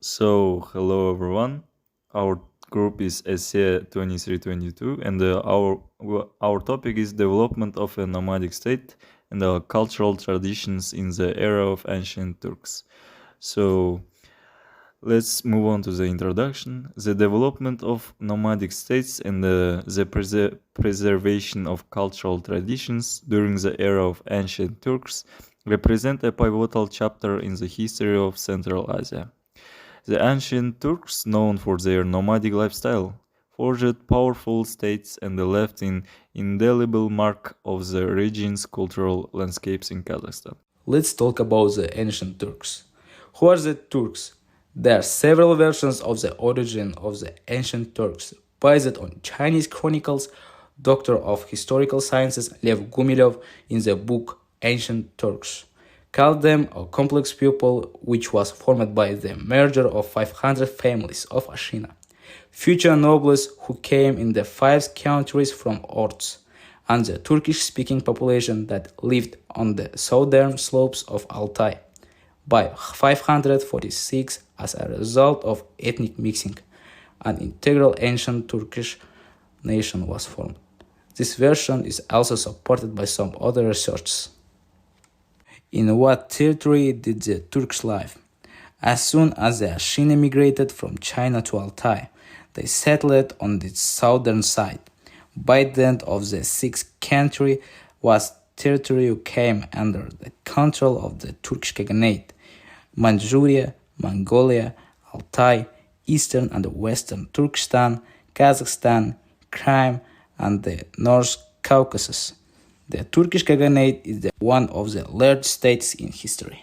Hello everyone. Our group is SE2322, and our topic is development of a nomadic state and cultural traditions in the era of ancient Turks. So, let's move on to the introduction. The development of nomadic states and the preservation of cultural traditions during the era of ancient Turks represent a pivotal chapter in the history of Central Asia. The ancient Turks, known for their nomadic lifestyle, forged powerful states and left an indelible mark of the region's cultural landscapes in Kazakhstan. Let's talk about the ancient Turks. Who are the Turks? There are several versions of the origin of the ancient Turks, based on Chinese chronicles. Doctor of Historical Sciences Lev Gumilev in the book Ancient Turks called them a complex people which was formed by the merger of 500 families of Ashina, future nobles who came in the five countries from Orts, and the Turkish-speaking population that lived on the southern slopes of Altai. By 546, as a result of ethnic mixing, an integral ancient Turkish nation was formed. This version is also supported by some other researchers. In what territory did the Turks live? As soon as the Ashina migrated from China to Altai, they settled on the southern side. By the end of the 6th century was territory who came under the control of the Turkish Khaganate, Manchuria, Mongolia, Altai, eastern and western Turkestan, Kazakhstan, Crimea, and the North Caucasus. The Turkish Khaganate is one of the largest states in history.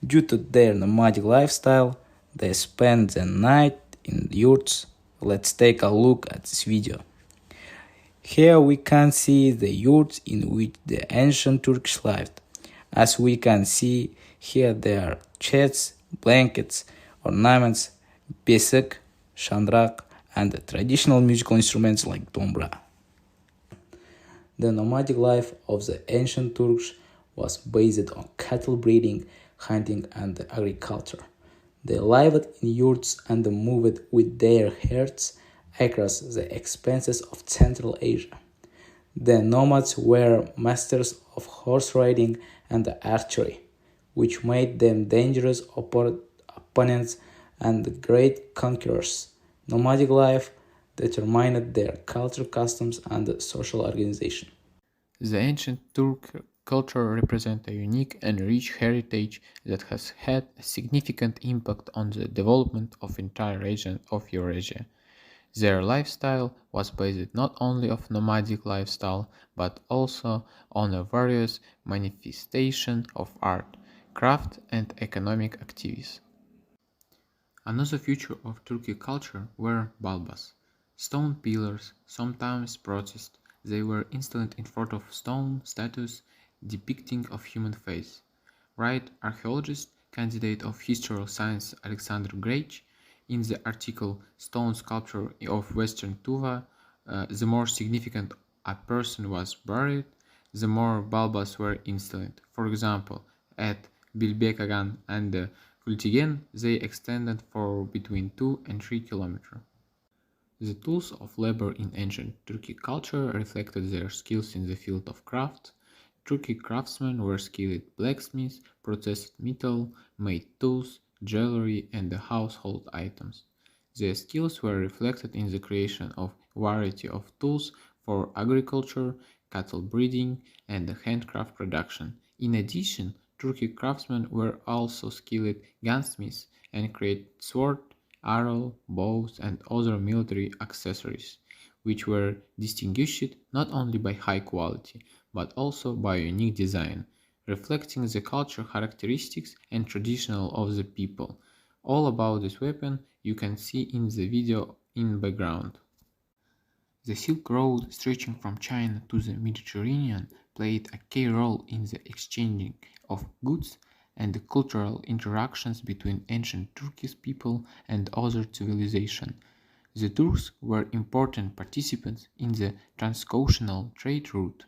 Due to their nomadic lifestyle, they spend the night in yurts. Let's take a look at this video. Here we can see the yurts in which the ancient Turks lived. As we can see, here there are chests, blankets, ornaments, besik, shandrak, and traditional musical instruments like dombra. The nomadic life of the ancient Turks was based on cattle breeding, hunting, and agriculture. They lived in yurts and moved with their herds across the expanses of Central Asia. The nomads were masters of horse riding and archery, which made them dangerous opponents and great conquerors. Nomadic life determined their culture, customs, and social organization. The ancient Turk culture represents a unique and rich heritage that has had a significant impact on the development of entire region of Eurasia. Their lifestyle was based not only on nomadic lifestyle but also on a various manifestation of art, craft, and economic activities. Another feature of Turkic culture were balbas, stone pillars, sometimes processed. They were installed in front of stone statues depicting of human face. Right archaeologist, candidate of historical science Alexander Grech, in the article Stone Sculpture of Western Tuva, the more significant a person was buried, the more balbas were installed. For example, at Bilbekagan and Kultigen, they extended for between 2 and 3 kilometers. The tools of labor in ancient Turkic culture reflected their skills in the field of craft. Turkic craftsmen were skilled blacksmiths, processed metal, made tools, jewelry, and household items. Their skills were reflected in the creation of a variety of tools for agriculture, cattle breeding, and handcraft production. In addition, Turkic craftsmen were also skilled gunsmiths and created swords, arrows, bows, and other military accessories, which were distinguished not only by high quality, but also by unique design, reflecting the cultural characteristics and traditional of the people. All about this weapon you can see in the video in background. The Silk Road, stretching from China to the Mediterranean, played a key role in the exchanging of goods and the cultural interactions between ancient Turkish people and other civilizations. The Turks were important participants in the transoceanic trade route,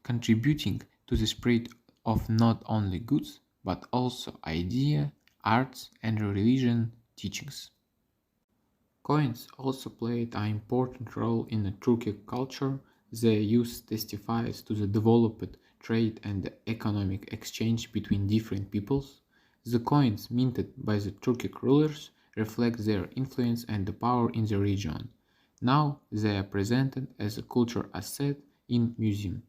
contributing to the spread of not only goods but also ideas, arts, and religion teachings. Coins also played an important role in the Turkic culture. Their use testifies to the developed trade and the economic exchange between different peoples. The coins minted by the Turkic rulers reflect their influence and the power in the region. Now they are presented as a cultural asset in museums.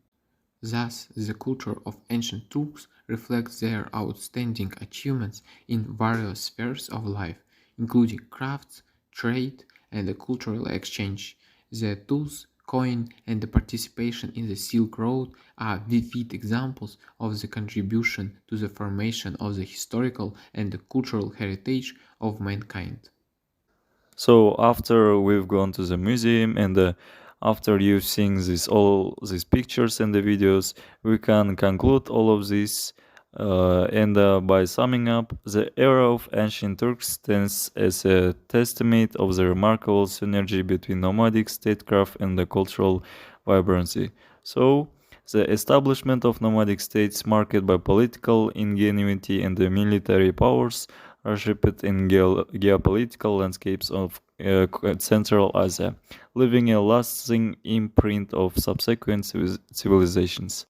Thus, the culture of ancient Turks reflects their outstanding achievements in various spheres of life, including crafts, trade, and the cultural exchange. Their tools, coin, and the participation in the Silk Road are vivid examples of the contribution to the formation of the historical and the cultural heritage of mankind. So after we've gone to the museum and after you've seen all these pictures and the videos, we can conclude all of this. And by summing up, the era of ancient Turks stands as a testament of the remarkable synergy between nomadic statecraft and the cultural vibrancy. So, the establishment of nomadic states marked by political ingenuity and the military powers are shaped in geopolitical landscapes of Central Asia, leaving a lasting imprint of subsequent civilizations.